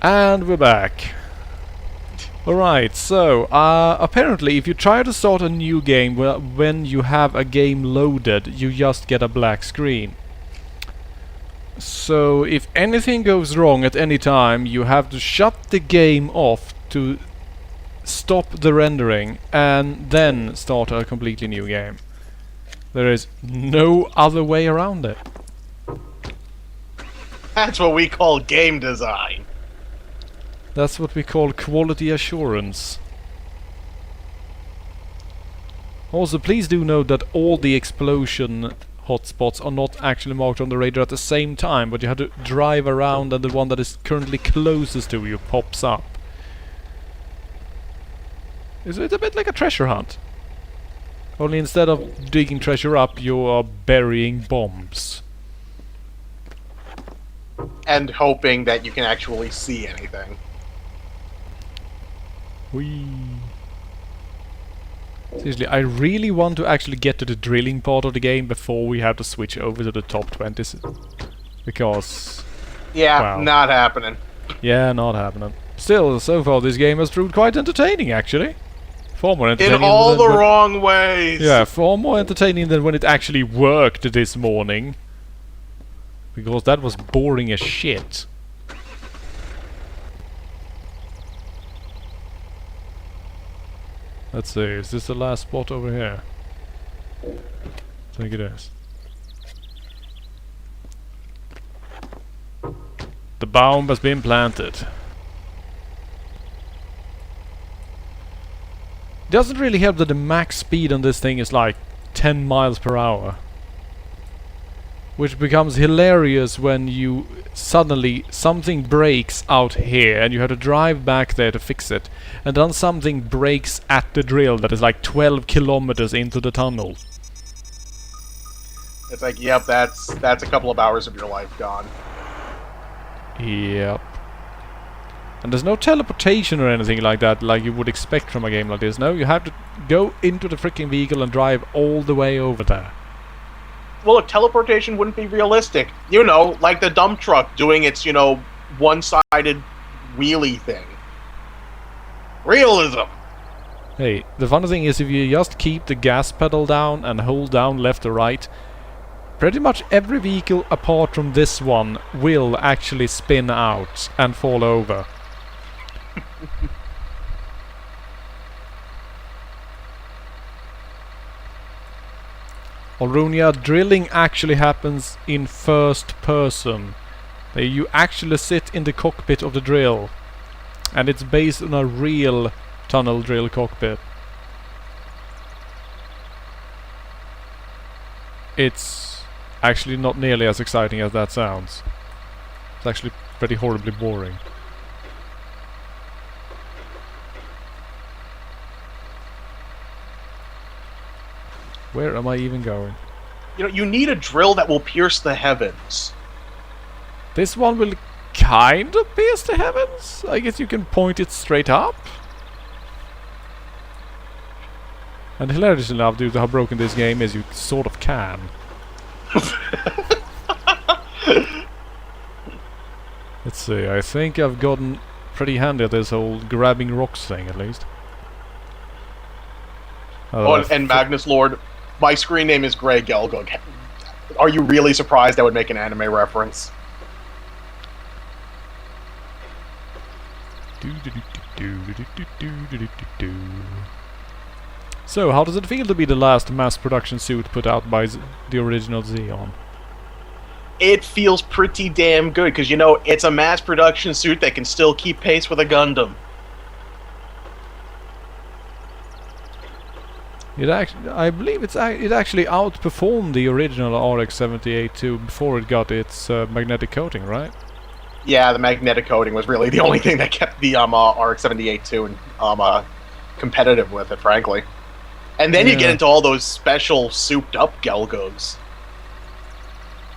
And we're back. Alright, so, apparently if you try to start a new game when you have a game loaded, you just get a black screen. So, if anything goes wrong at any time, you have to shut the game off to stop the rendering and then start a completely new game. There is no other way around it. That's what we call game design. That's what we call quality assurance. Also, please do note that all the explosion hotspots are not actually marked on the radar at the same time, but you have to drive around and the one that is currently closest to you pops up. It's a bit like a treasure hunt. Only instead of digging treasure up, you are burying bombs. And hoping that you can actually see anything. Whee. Seriously, I really want to actually get to the drilling part of the game before we have to switch over to the top 20s. Because... yeah, wow. Not happening. Yeah, not happening. Still, so far this game has proved quite entertaining, actually. Far more entertaining In all than the wrong ways! Yeah, far more entertaining than when it actually worked this morning. Because that was boring as shit. Let's see, is this the last spot over here? I think it is. The bomb has been planted. Doesn't really help that the max speed on this thing is like 10 miles per hour. Which becomes hilarious when you suddenly something breaks out here and you have to drive back there to fix it, and then something breaks at the drill that is like 12 kilometers into the tunnel. It's like, yep, that's a couple of hours of your life gone. Yep. And there's no teleportation or anything like that like you would expect from a game like this. No, you have to go into the freaking vehicle and drive all the way over there. Well, look, teleportation wouldn't be realistic. You know, like the dump truck doing its, you know, one-sided wheelie thing. Realism! Hey, the funny thing is if you just keep the gas pedal down and hold down left or right, pretty much every vehicle apart from this one will actually spin out and fall over. Alrunia, drilling actually happens in first person. You actually sit in the cockpit of the drill. And it's based on a real tunnel drill cockpit. It's actually not nearly as exciting as that sounds. It's actually pretty horribly boring. Where am I even going? You know, you need a drill that will pierce the heavens. This one will kind of pierce the heavens? I guess you can point it straight up? And hilariously enough, due to how broken this game is, you sort of can. Let's see, I think I've gotten pretty handy at this whole grabbing rocks thing, at least. Oh, and Magnus Lord, my screen name is Grey Gelgug. Are you really surprised I would make an anime reference? So, how does it feel to be the last mass production suit put out by the original Xeon? It feels pretty damn good, because, you know, it's a mass production suit that can still keep pace with a Gundam. I believe it actually outperformed the original RX-78-2 before it got its magnetic coating, right? Yeah, the magnetic coating was really the only thing that kept the RX-78-2 competitive with it, frankly. And then you get into all those special souped-up Gelgugs.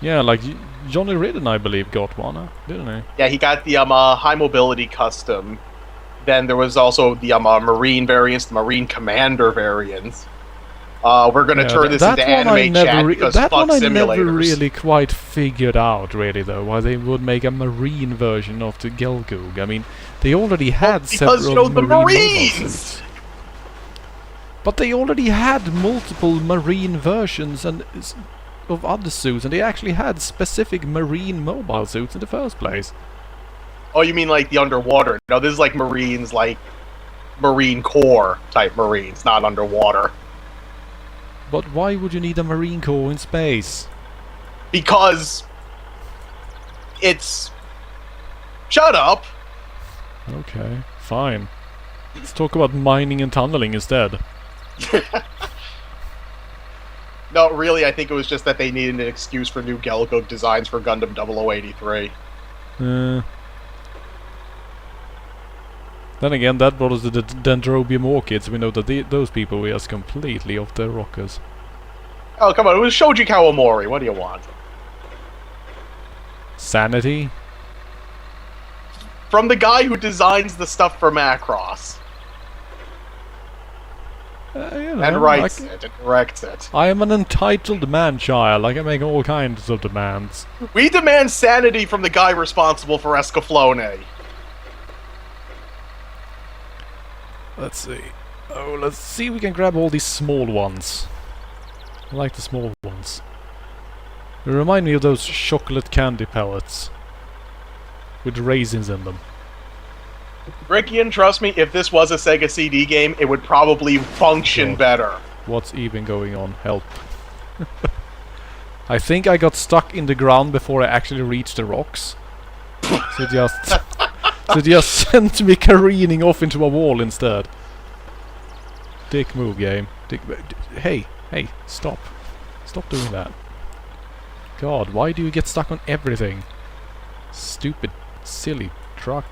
Yeah, like Johnny Ridden, I believe, got one, didn't he? Yeah, he got the high mobility custom. Then there was also the Marine variants, the Marine Commander variants. We're gonna turn this into anime chat because that fuck one I simulators. never really quite figured out, really, though, why they would make a marine version of the Gelgoog. I mean, they already had several the Marines! Marines! But they already had multiple marine versions and of other suits, and they actually had specific marine mobile suits in the first place. Oh, you mean like the underwater? No, this is like Marines, like Marine Corps type Marines, not underwater. But why would you need a Marine Corps in space? Because it's... Shut up! Okay, fine. Let's talk about mining and tunneling instead. No, really, I think it was just that they needed an excuse for new Gelgoog designs for Gundam 0083. Then again, that brought us to the Dendrobium Orchids. We know that those people were just completely off their rockers. Oh, come on, it was Shoji Kawamori. What do you want? Sanity? From the guy who designs the stuff for Macross. You know, And writes it and directs it. I am an entitled man-child. I can make all kinds of demands. We demand sanity from the guy responsible for Escaflowne. Let's see. Oh, let's see if we can grab all these small ones. I like the small ones. They remind me of those chocolate candy pellets. With raisins in them. Rickian, trust me, if this was a Sega CD game, it would probably function better. What's even going on? Help. I think I got stuck in the ground before I actually reached the rocks. So just sent me careening off into a wall instead. Dick move, game. Hey, stop. Stop doing that. God, why do you get stuck on everything? Stupid, silly truck.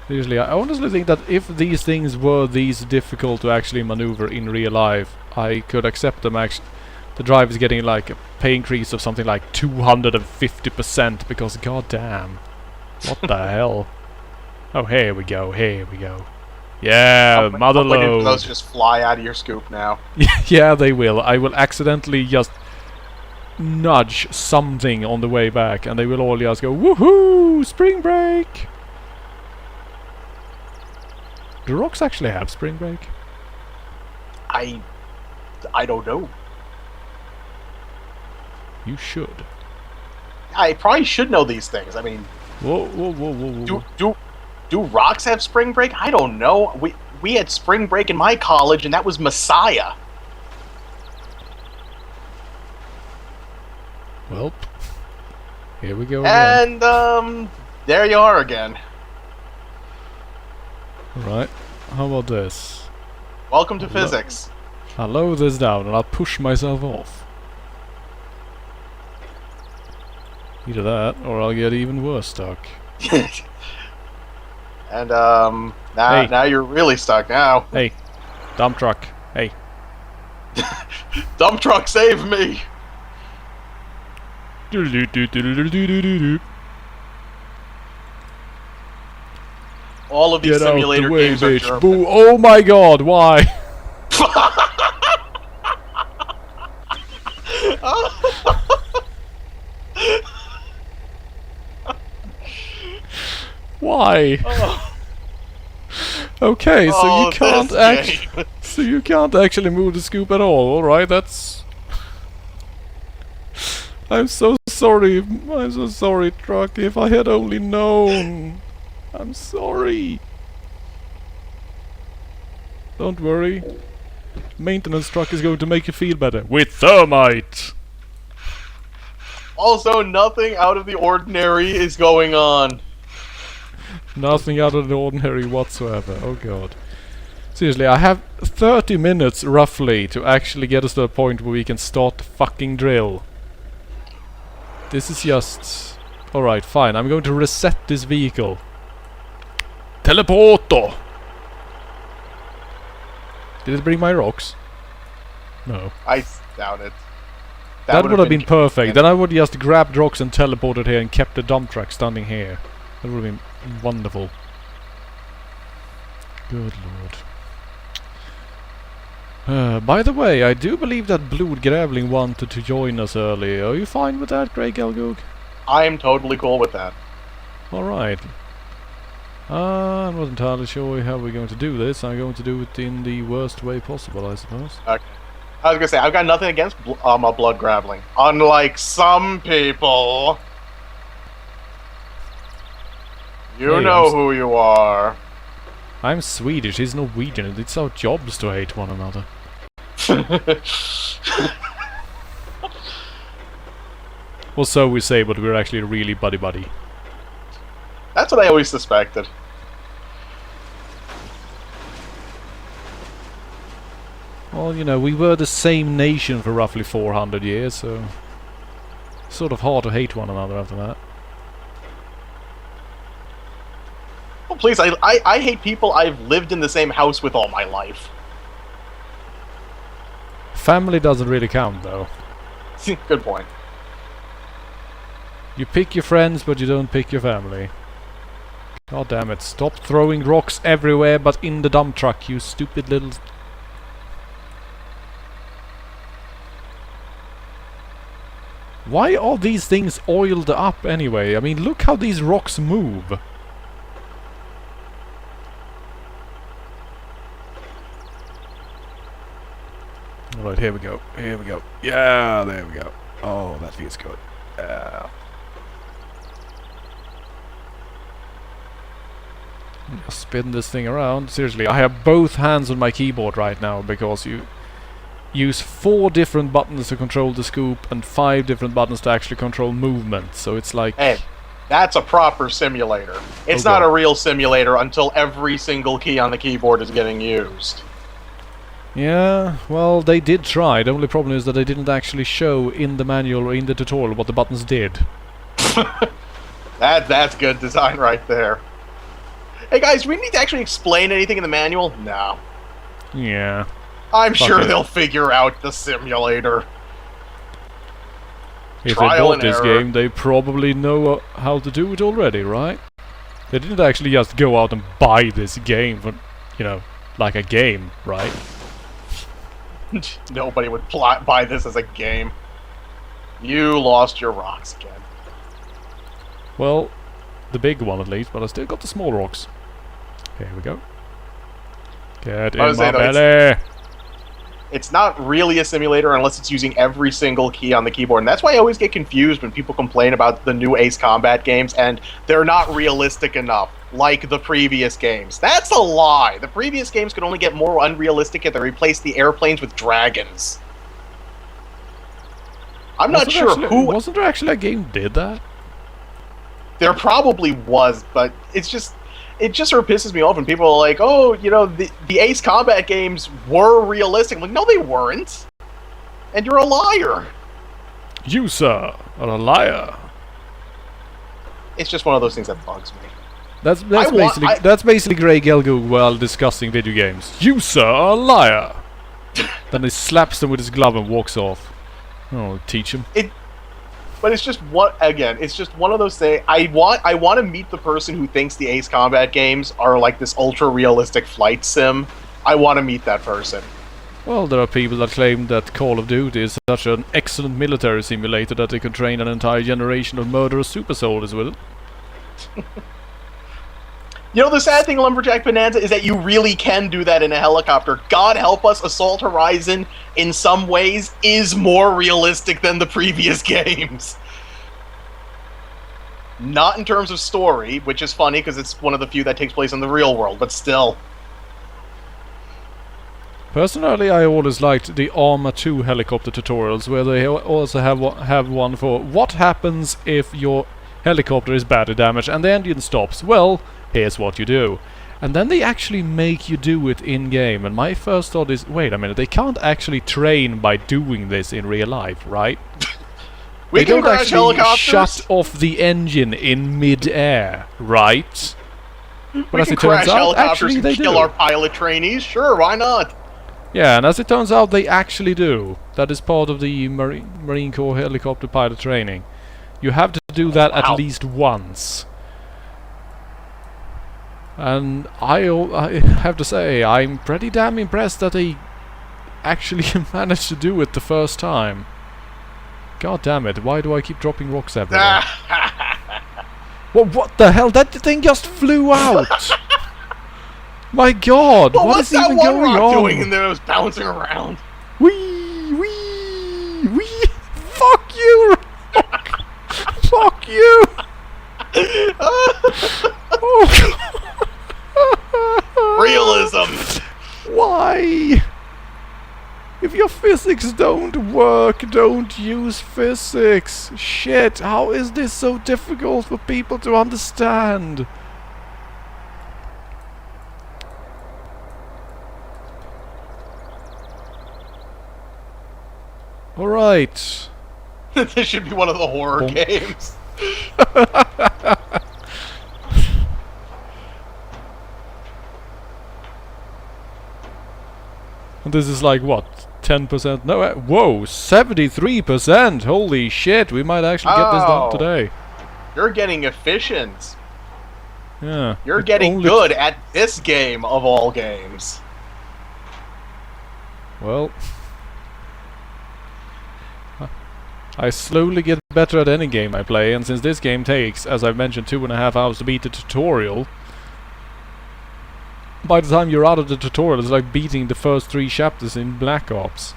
Seriously, I honestly think that if these things were these difficult to actually maneuver in real life, I could accept them. The drive is getting like a pay increase of something like 250% because goddamn, what the hell? Oh, here we go. Yeah, mother load. Those just fly out of your scoop now. Yeah, they will. I will accidentally just nudge something on the way back, and they will all just go woohoo! Spring break. Do rocks actually have spring break? I don't know. You should. I probably should know these things. I mean, whoa. Do rocks have spring break? I don't know. We had spring break in my college, and that was Messiah. Well, here we go again. And there you are again. Right. How about this? Welcome to physics. I'll lower this down and I'll push myself off. Either that, or I'll get even worse stuck. And now you're really stuck now. Hey, dump truck. Hey. Dump truck, save me! All of these simulator games are German. Boo. Oh my god, why? Why? Oh. Okay, so you can't actually move the scoop at all. Alright, that's... I'm so sorry, truck. If I had only known. I'm sorry. Don't worry. Maintenance truck is going to make you feel better. With thermite! Also, nothing out of the ordinary is going on. Nothing out of the ordinary whatsoever. Oh god. Seriously, I have 30 minutes roughly to actually get us to a point where we can start the fucking drill. This is just... Alright, fine. I'm going to reset this vehicle. Teleporto! Did it bring my rocks? No. I doubt it. That would have been perfect. Then I would just grabbed rocks and teleported here and kept the dump truck standing here. That would have been wonderful. Good lord. By the way, I do believe that Blood Graveling wanted to join us earlier. Are you fine with that, Grey Gelgoog? I am totally cool with that. Alright. I'm not entirely sure how we're going to do this. I'm going to do it in the worst way possible, I suppose. Okay. I was gonna say, I've got nothing against a blood graveling. Unlike some people. You Hey, know who you are. I'm Swedish, he's Norwegian, and it's our jobs to hate one another. Well, so we say, but we're actually really buddy-buddy. That's what I always suspected. Well, you know, we were the same nation for roughly 400 years, so... sort of hard to hate one another after that. Oh, please, I hate people I've lived in the same house with all my life. Family doesn't really count, though. Good point. You pick your friends, but you don't pick your family. God damn it, stop throwing rocks everywhere but in the dump truck, you stupid little... Why are these things oiled up anyway? I mean, look how these rocks move. Alright, here we go. Here we go. Yeah, there we go. Oh, that feels good. Yeah. Just spin this thing around. Seriously, I have both hands on my keyboard right now because you use 4 different buttons to control the scoop and 5 different buttons to actually control movement. So it's like... Hey, that's a proper simulator. It's not a real simulator until every single key on the keyboard is getting used. Yeah, well, they did try. The only problem is that they didn't actually show in the manual or in the tutorial what the buttons did. That's good design right there. Hey guys, do we need to actually explain anything in the manual? No. Yeah. I'm sure they'll figure out the simulator. If they bought this game, they probably know how to do it already, right? They didn't actually just go out and buy this game for, you know, like a game, right? Nobody would buy this as a game. You lost your rocks again. Well, the big one at least, but I still got the small rocks. Here we go. Get in my belly! It's not really a simulator unless it's using every single key on the keyboard. And that's why I always get confused when people complain about the new Ace Combat games and they're not realistic enough, like the previous games. That's a lie! The previous games could only get more unrealistic if they replaced the airplanes with dragons. I'm not sure who... Wasn't there actually a game that did that? There probably was, but it's just... It just sort of pisses me off when people are like, oh, you know, the Ace Combat games were realistic. I'm like, no, they weren't. And you're a liar. You, sir, are a liar. It's just one of those things that bugs me. That's basically Grey Gelgoog while discussing video games. You, sir, are a liar. Then he slaps them with his glove and walks off. Oh, teach him. But it's just it's just one of those things. I want to meet the person who thinks the Ace Combat games are like this ultra realistic flight sim. I want to meet that person. Well, there are people that claim that Call of Duty is such an excellent military simulator that they could train an entire generation of murderous super soldiers with it. You know, the sad thing, Lumberjack Bonanza, is that you really can do that in a helicopter. God help us, Assault Horizon, in some ways, is more realistic than the previous games. Not in terms of story, which is funny because it's one of the few that takes place in the real world, but still. Personally, I always liked the Arma 2 helicopter tutorials, where they also have one for what happens if your helicopter is badly damaged and the engine stops. Well, here's what you do. And then they actually make you do it in-game, and my first thought is, wait a minute, they can't actually train by doing this in real life, right? We they can don't crash actually helicopters. shut off the engine in mid-air, right? But we as can it turns crash out, helicopters actually and they kill do. our pilot trainees. Sure, why not? Yeah, and as it turns out, they actually do. That is part of the Marine Corps helicopter pilot training. You have to do that at least once. And I have to say, I'm pretty damn impressed that they actually managed to do it the first time. God damn it, why do I keep dropping rocks everywhere? Well, what the hell? That thing just flew out! My god, well, what is what's even that one going rock on? doing in there? It was bouncing around. Wee! Wee! Wee! Fuck you! Fuck you! Oh. Realism! Why? If your physics don't work, don't use physics. Shit, how is this so difficult for people to understand? Alright. This should be one of the horror Boom. games. And this is like what? 10%? No, whoa, 73%! Holy shit, we might actually get this done today. You're getting efficient. Yeah. You're it getting only good at this game of all games. Well, I slowly get better at any game I play, and since this game takes, as I've mentioned, 2.5 hours to beat the tutorial, by the time you're out of the tutorial, it's like beating the first 3 chapters in Black Ops.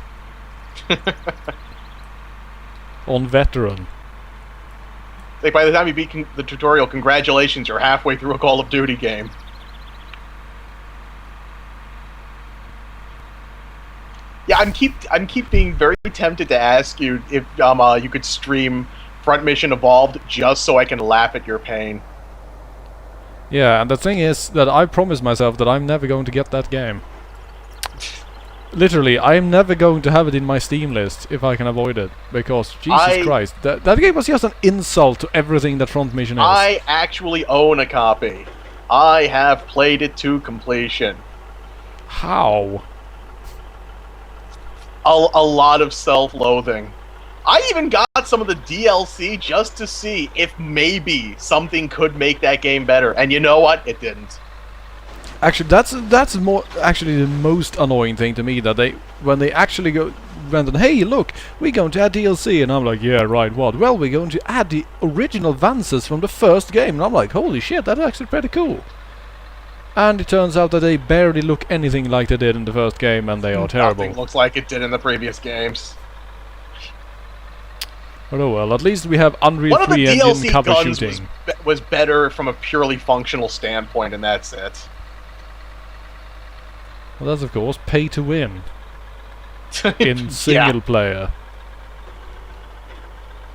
On veteran. Like by the time you beat the tutorial, congratulations, you're halfway through a Call of Duty game. Yeah, I'm keep being very tempted to ask you if you could stream Front Mission Evolved just so I can laugh at your pain. Yeah, and the thing is that I promised myself that I'm never going to get that game. Literally, I'm never going to have it in my Steam list if I can avoid it, because Jesus Christ, that game was just an insult to everything that Front Mission is. I actually own a copy. I have played it to completion. How? A lot of self-loathing. I even got some of the DLC just to see if maybe something could make that game better, and you know what? It didn't. Actually, that's more actually the most annoying thing to me, that when they actually went on, hey look, we're going to add DLC, and I'm like, yeah right, what? Well, we're going to add the original Vances from the first game, and I'm like, holy shit, that's actually pretty cool. And it turns out that they barely look anything like they did in the first game, and they are terrible. Nothing looks like it did in the previous games. Oh well, at least we have Unreal 3 engine cover shooting. Was better from a purely functional standpoint, and that's it. Well, that's of course pay to win in single player.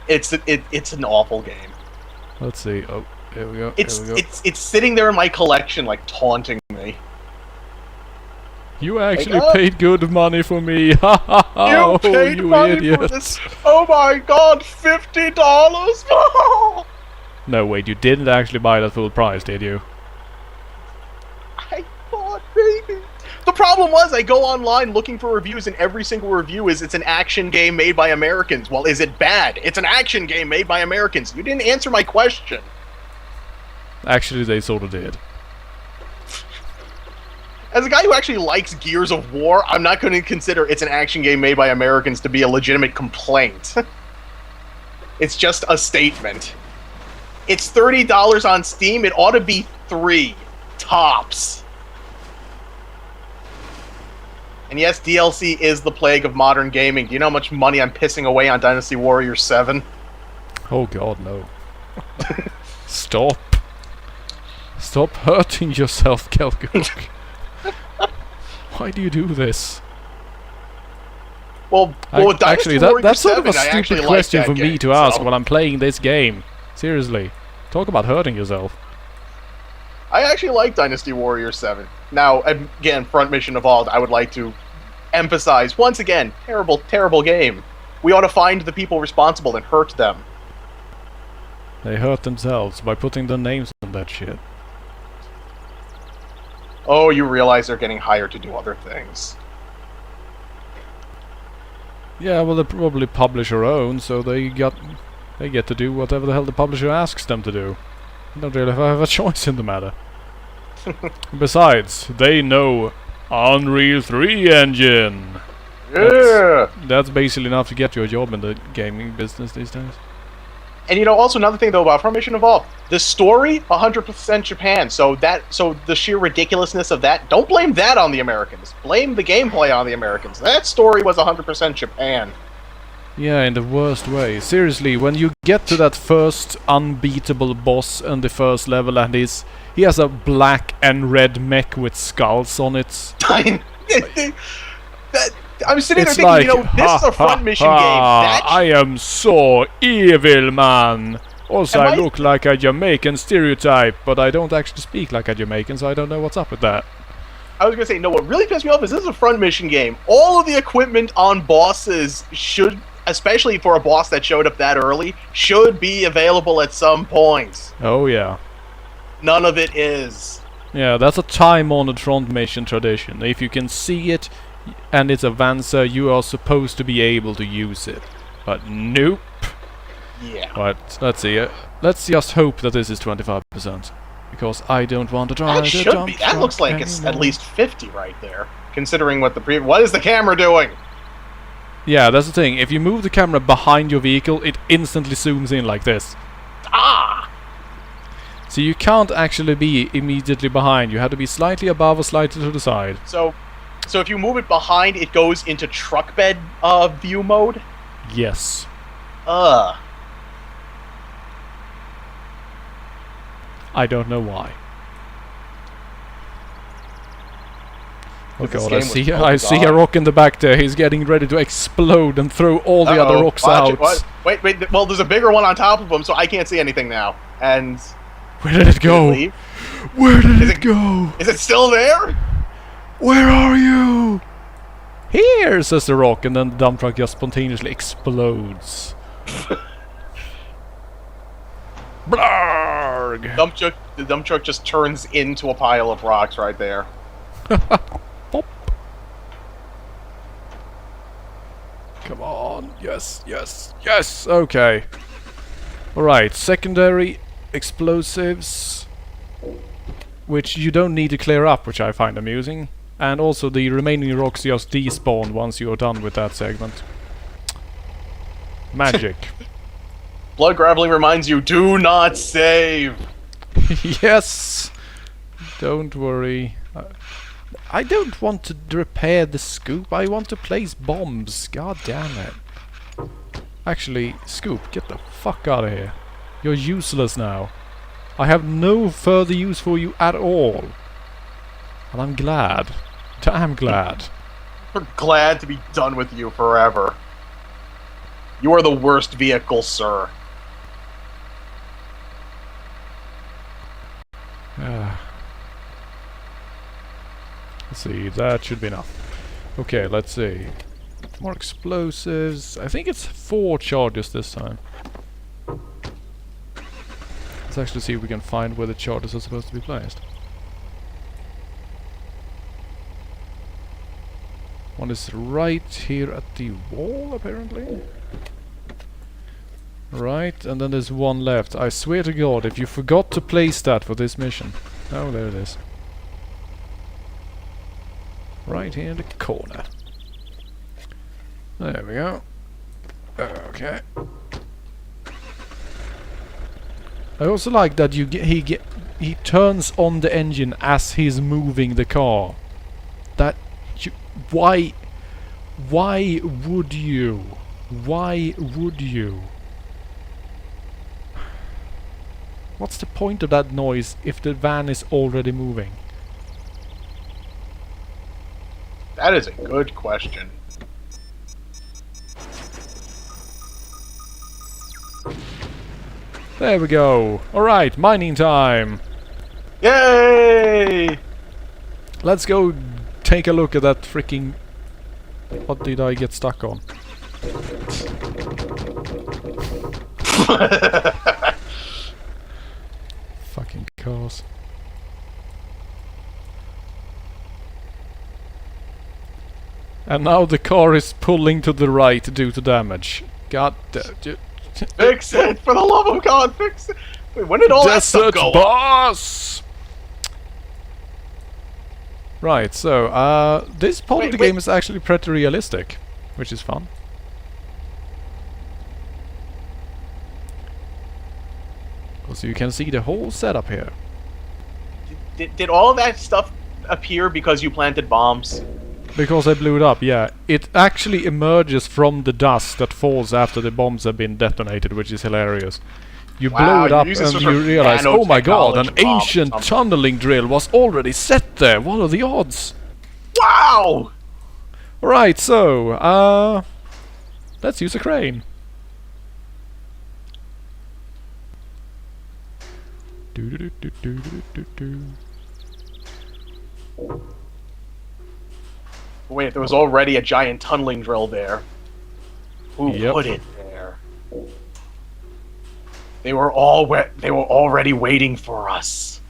It's an awful game. Let's see. Oh, here we go. It's sitting there in my collection, like taunting me. You actually paid good money for me. Ha ha ha! You paid money idiot. for this? Oh my god, $50! No, wait, you didn't actually buy that full price, did you? I thought maybe. The problem was, I go online looking for reviews, and every single review is it's an action game made by Americans. Well, is it bad? It's an action game made by Americans. You didn't answer my question. Actually, they sort of did. As a guy who actually likes Gears of War, I'm not going to consider it's an action game made by Americans to be a legitimate complaint. It's just a statement. It's $30 on Steam. It ought to be $3 tops. And yes, DLC is the plague of modern gaming. Do you know how much money I'm pissing away on Dynasty Warriors 7? Oh god, no. Stop. Stop hurting yourself, Kelgook. Why do you do this? Well, actually, that's sort of a 7, stupid question for me to ask when I'm playing this game. Seriously. Talk about hurting yourself. I actually like Dynasty Warriors 7. Now, again, Front Mission Evolved, I would like to emphasize, once again, terrible, terrible game. We ought to find the people responsible and hurt them. They hurt themselves by putting their names on that shit. Oh, you realize they're getting hired to do other things. Yeah, well, they probably publish their own, so they get to do whatever the hell the publisher asks them to do. They don't really have a choice in the matter. Besides, they know Unreal 3 engine. Yeah. That's basically enough to get you a job in the gaming business these days. And also another thing though about Front Mission Evolved, the story 100% Japan. So the sheer ridiculousness of that, don't blame that on the Americans. Blame the gameplay on the Americans. That story was 100% Japan. Yeah, in the worst way. Seriously, when you get to that first unbeatable boss in the first level and he has a black and red mech with skulls on it. I'm sitting there It's thinking, like, this is a Front Mission game. I am so evil, man. Also, I look like a Jamaican stereotype, but I don't actually speak like a Jamaican, so I don't know what's up with that. I was gonna say, no, what really pissed me off is this is a Front Mission game. All of the equipment on bosses should, especially for a boss that showed up that early, should be available at some point. Oh yeah. None of it is. Yeah, that's a time-honored Front Mission tradition. If you can see it and it's a Vansa, you are supposed to be able to use it. But nope. Yeah. But let's see. Let's just hope that this is 25%. Because I don't want to try That should be. That looks like it's at least 50 right there. Considering what what is the camera doing? Yeah, that's the thing. If you move the camera behind your vehicle, it instantly zooms in like this. Ah! So you can't actually be immediately behind. You have to be slightly above or slightly to the side. So if you move it behind, it goes into truck bed view mode? Yes. Ugh. I don't know why. Oh god, I see a rock in the back there. He's getting ready to explode and throw all the other rocks out. Wait, well, there's a bigger one on top of him, so I can't see anything now. And... Where did it go? Where did it go? Is it still there? Where are you? Here, says the rock, and then the dump truck just spontaneously explodes. Blarg! The dump truck just turns into a pile of rocks right there. Pop. Come on. Yes, yes, yes. Okay. Alright, secondary explosives, which you don't need to clear up, which I find amusing. And also the remaining rocks just despawn once you're done with that segment. Magic. Blood grappling reminds you, do not save! Yes! Don't worry. I don't want to repair the scoop, I want to place bombs. God damn it. Actually, Scoop, get the fuck out of here. You're useless now. I have no further use for you at all. And I'm glad. Damn glad. We're glad to be done with you forever. You are the worst vehicle, sir. Let's see, that should be enough. Okay, let's see. More explosives. I think it's 4 charges this time. Let's actually see if we can find where the charges are supposed to be placed. One is right here at the wall, apparently. Right, and then there's one left. I swear to God, if you forgot to place that for this mission. Oh, there it is. Right here in the corner. There we go. Okay. I also like that he turns on the engine as he's moving the car. That why would you? Why would you? What's the point of that noise if the van is already moving? That is a good question. There we go. Alright, mining time. Yay! Let's go take a look at that freaking... What did I get stuck on? Fucking cars. And now the car is pulling to the right due to damage. God damn. Fix it! For the love of God, fix it! Wait, when did all that stuff go boss! Right, so, this part of the Wait. game is actually pretty realistic, which is fun. So you can see the whole setup here. Did all of that stuff appear because you planted bombs? Because I blew it up, yeah. It actually emerges from the dust that falls after the bombs have been detonated, which is hilarious. You blow it up and you realize, oh my god, an ancient tunneling drill was already set there. What are the odds? Wow! Right, so, let's use a crane. Wait, there was already a giant tunneling drill there. Who put it there? They were already waiting for us.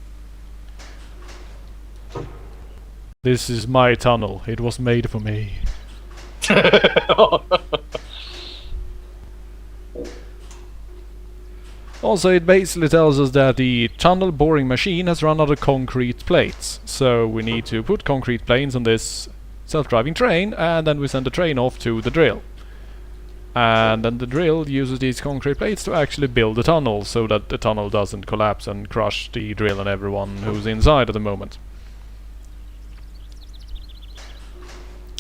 This is my tunnel. It was made for me. Also, it basically tells us that the tunnel boring machine has run out of concrete plates. So we need to put concrete planes on this self-driving train, and then we send the train off to the drill. And then the drill uses these concrete plates to actually build the tunnel, so that the tunnel doesn't collapse and crush the drill and everyone who's inside at the moment.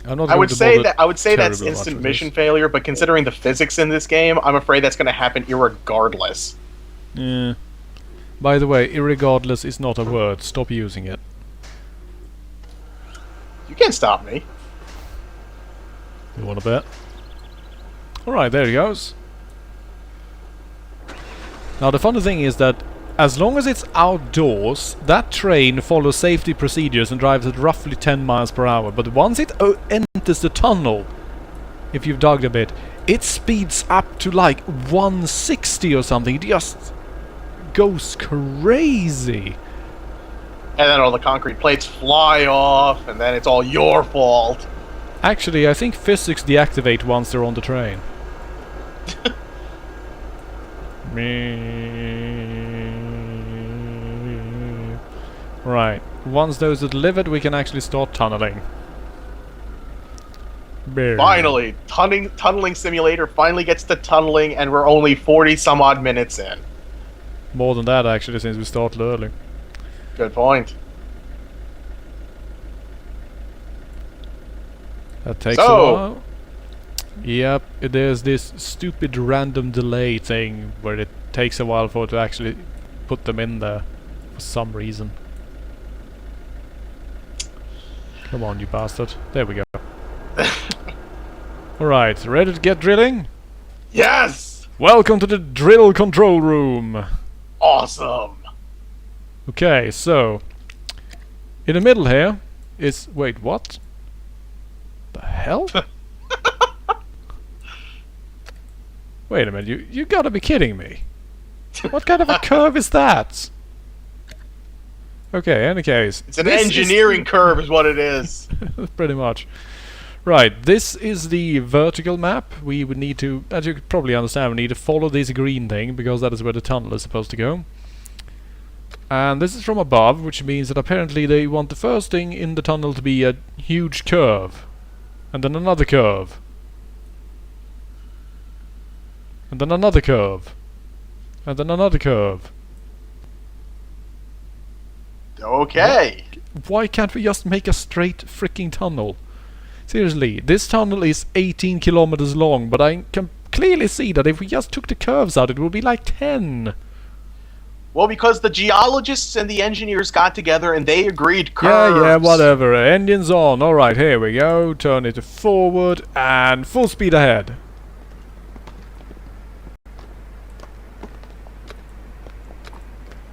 I would say that's instant mission failure, but considering the physics in this game, I'm afraid that's going to happen irregardless. Yeah. By the way, irregardless is not a word. Stop using it. You can't stop me. You want to bet? Alright, there he goes. Now the funny thing is that as long as it's outdoors, that train follows safety procedures and drives at roughly 10 miles per hour. But once it enters the tunnel, if you've dug a bit, it speeds up to like 160 or something. It just goes crazy. And then all the concrete plates fly off, and then it's all your fault. Actually, I think physics deactivate once they're on the train. Right. Once those are delivered, we can actually start tunneling. Finally! Tunneling simulator finally gets to tunneling, and we're only 40 some odd minutes in. More than that, actually, since we started early. Good point. That takes a while. Yep, there's this stupid random delay thing where it takes a while for it to actually put them in there for some reason. Come on, you bastard. There we go. Alright, ready to get drilling? Yes! Welcome to the drill control room! Awesome! Okay, so in the middle here is... wait, what? The hell? Wait a minute, you gotta be kidding me. What kind of a curve is that? Okay, any case. It's an engineering curve is what it is. Pretty much. Right, this is the vertical map. We would need to, as you could probably understand, we need to follow this green thing, because that is where the tunnel is supposed to go. And this is from above, which means that apparently they want the first thing in the tunnel to be a huge curve. And then another curve. And then another curve. And then another curve. Okay. Why can't we just make a straight freaking tunnel? Seriously, this tunnel is 18 kilometers long, but I can clearly see that if we just took the curves out, it would be like 10. Well, because the geologists and the engineers got together and they agreed curves. Yeah, whatever. Engines on. Alright, here we go. Turn it forward and full speed ahead.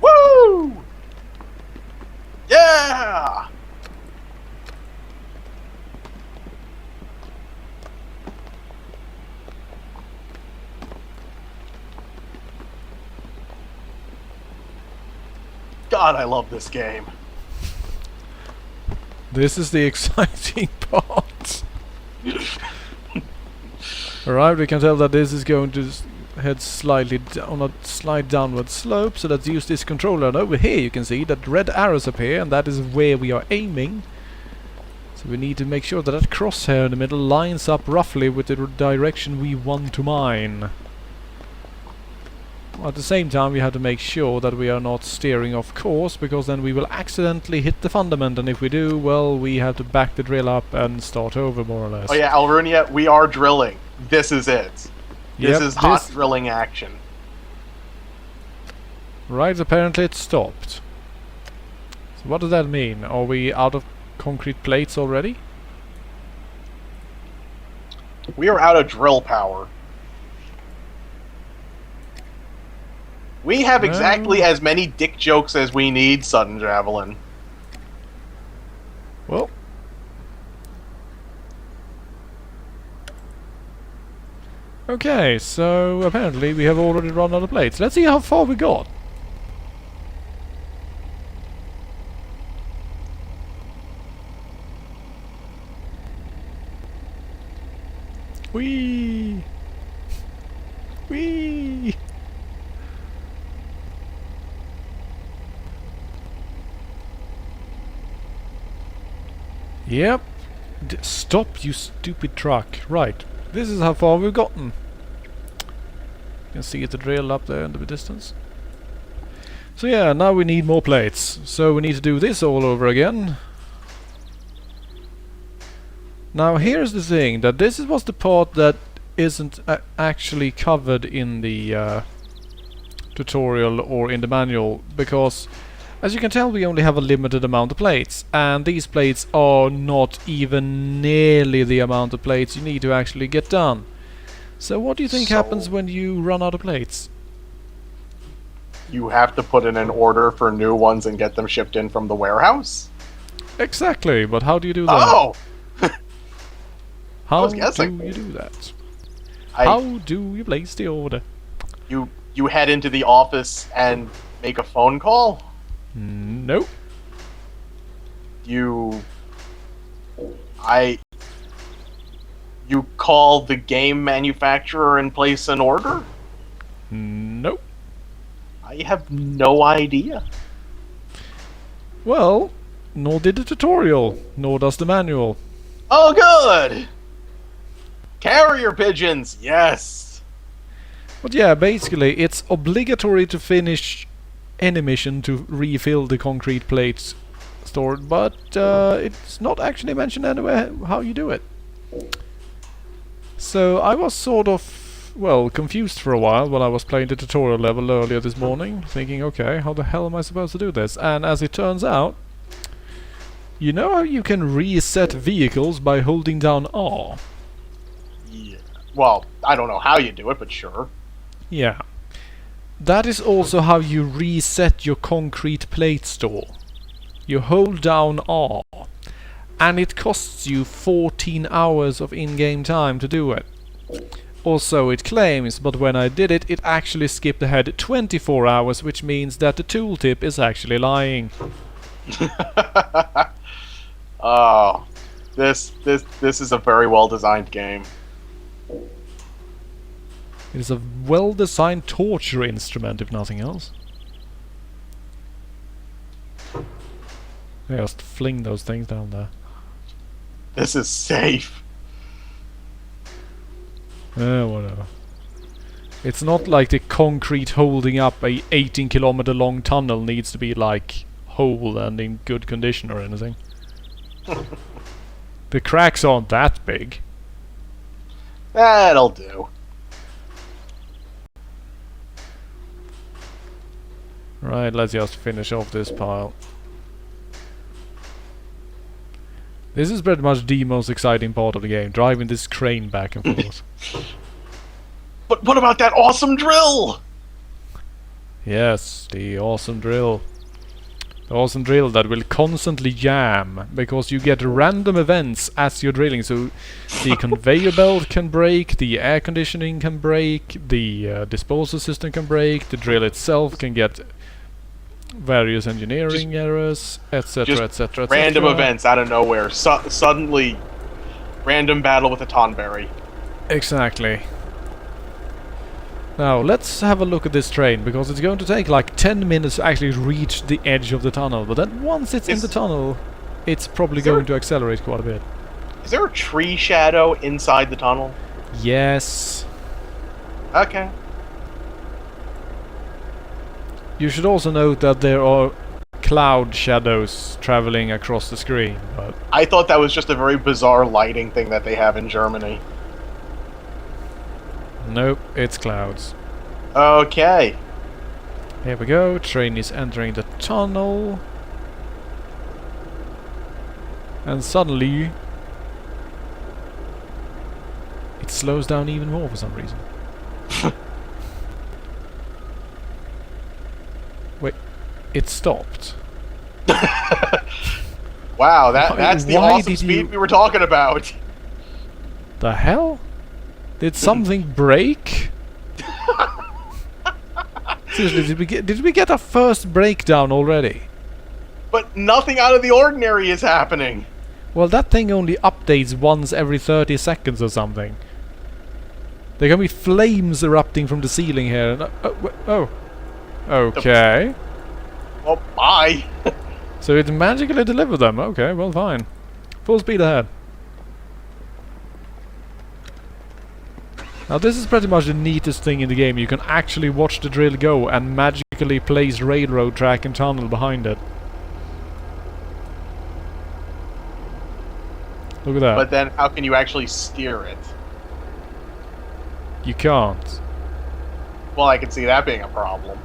Woo! Yeah! God, I love this game. This is the exciting part. Alright, we can tell that this is going to head slightly on a slight downward slope, so let's use this controller. And over here you can see that red arrows appear, and that is where we are aiming. So we need to make sure that that crosshair in the middle lines up roughly with the direction we want to mine. At the same time we have to make sure that we are not steering off course, because then we will accidentally hit the fundament, and if we do, well, we have to back the drill up and start over more or less. Oh yeah, Alrunia, we are drilling. This is it. This is hot drilling action. Right, apparently it stopped. So what does that mean? Are we out of concrete plates already? We are out of drill power. We have exactly as many dick jokes as we need, Sudden Javelin. Well. Okay, so apparently we have already run out of plates. Let's see how far we got. Whee! Whee! Yep. Stop, you stupid truck. Right. This is how far we've gotten. You can see the drill up there in the distance. So yeah, now we need more plates. So we need to do this all over again. Now here's the thing, that this was the part that isn't actually covered in the tutorial or in the manual, because as you can tell we only have a limited amount of plates, and these plates are not even nearly the amount of plates you need to actually get done. So what do you think happens when you run out of plates? You have to put in an order for new ones and get them shipped in from the warehouse? Exactly, but how do you do that? Oh! How do you do that? How do you place the order? You head into the office and make a phone call? Nope. You call the game manufacturer and place an order? Nope. I have no idea. Well, nor did the tutorial, nor does the manual. Oh, good! Carrier pigeons, yes! But yeah, basically, it's obligatory to finish any mission to refill the concrete plates stored, but it's not actually mentioned anywhere how you do it. So I was sort of, well, confused for a while when I was playing the tutorial level earlier this morning, thinking, okay, how the hell am I supposed to do this? And as it turns out, you know how you can reset vehicles by holding down R? Yeah. Well, I don't know how you do it, but sure. Yeah. That is also how you reset your concrete plate store. You hold down R, and it costs you 14 hours of in-game time to do it. Also it claims, but when I did it, it actually skipped ahead 24 hours, which means that the tooltip is actually lying. Oh, this is a very well-designed game. It is a well-designed torture instrument, if nothing else. Just fling those things down there. This is safe. Whatever. It's not like the concrete holding up a 18-kilometer long tunnel needs to be like whole and in good condition or anything. The cracks aren't that big. That'll do. Right, let's just finish off this pile. This is pretty much the most exciting part of the game, driving this crane back and forth. But what about that awesome drill? Yes, the awesome drill. The awesome drill that will constantly jam, because you get random events as you're drilling, so the conveyor belt can break, the air conditioning can break, the disposal system can break, the drill itself can get various engineering errors, etc, etc, etc. Random events out of nowhere. Suddenly, random battle with a Tonberry. Exactly. Now, let's have a look at this train, because it's going to take like 10 minutes to actually reach the edge of the tunnel, but then once it's in the tunnel... it's probably going to accelerate quite a bit. Is there a tree shadow inside the tunnel? Yes. Okay. You should also note that there are cloud shadows traveling across the screen, but I thought that was just a very bizarre lighting thing that they have in Germany. nope, it's clouds. Okay. Here we go, train is entering the tunnel. And suddenly it slows down even more for some reason. Wait, it stopped. Wow, that's the why awesome did speed you- we were talking about. The hell? Did something break? Seriously, did we get a first breakdown already? But nothing out of the ordinary is happening. Well, that thing only updates once every 30 seconds or something. There can be flames erupting from the ceiling here. And, oh. Okay. Well, bye. So it magically delivered them. Okay, well, fine. Full speed ahead. Now this is pretty much the neatest thing in the game. You can actually watch the drill go and magically place railroad track and tunnel behind it. Look at that. But then how can you actually steer it? You can't. Well, I can see that being a problem.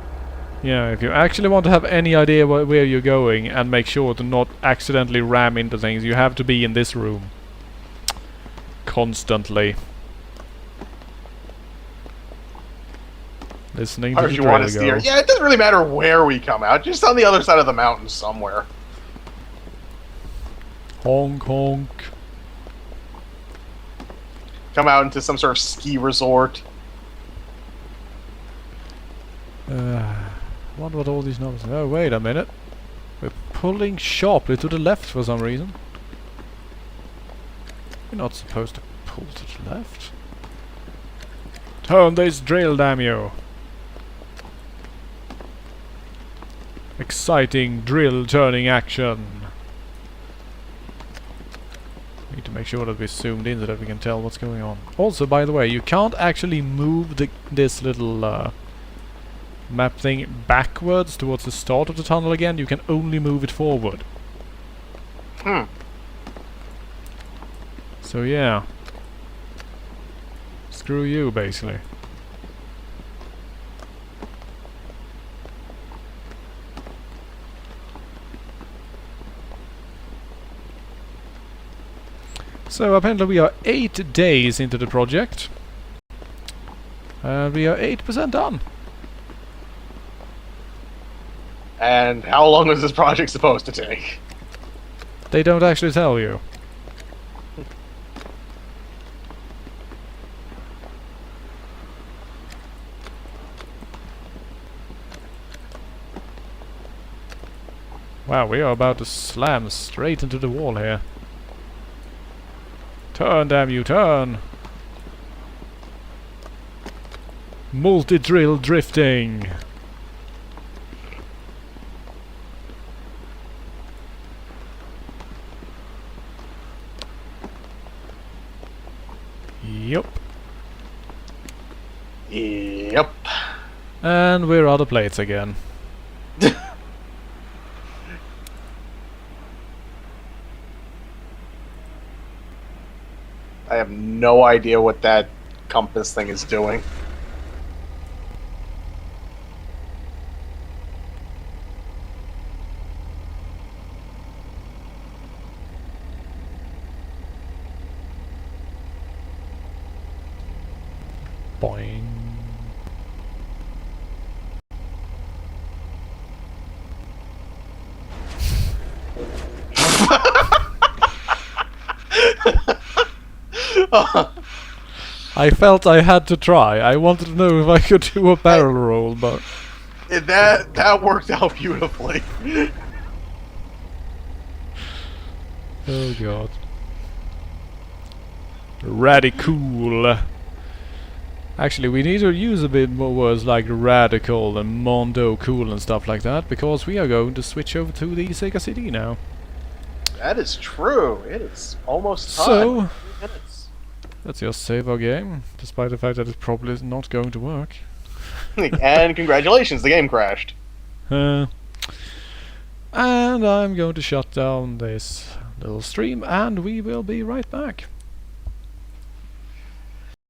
Yeah, if you actually want to have any idea where you're going and make sure to not accidentally ram into things, you have to be in this room. Constantly. Listening to Or the if you want to drill steer. go. Yeah, it doesn't really matter where we come out. Just on the other side of the mountain somewhere. Honk honk. Come out into some sort of ski resort. Wonder what all these numbers are. Oh, wait a minute. We're pulling sharply to the left for some reason. We're not supposed to pull to the left. Turn this drill, damn you! Exciting drill turning action. Need to make sure that we're zoomed in so that we can tell what's going on. Also, by the way, you can't actually move this little map thing backwards towards the start of the tunnel again. You can only move it forward. So yeah. Screw you, basically. So apparently we are 8 days into the project. And we are 8% done. And how long is this project supposed to take? They don't actually tell you. Wow, we are about to slam straight into the wall here. Turn, damn you, turn! Multi-drill drifting! Yup. Yep. And we're out of plates again. I have no idea what that compass thing is doing. Boing. I felt I had to try. I wanted to know if I could do a barrel roll, but That worked out beautifully. oh god. Radical. Actually, we need to use a bit more words like radical and mondo cool and stuff like that, because we are going to switch over to the Sega CD now. That is true. It is almost time. So, 3 minutes. let's just save our game, despite the fact that it probably is not going to work. And congratulations, the game crashed. And I'm going to shut down this little stream, and we will be right back.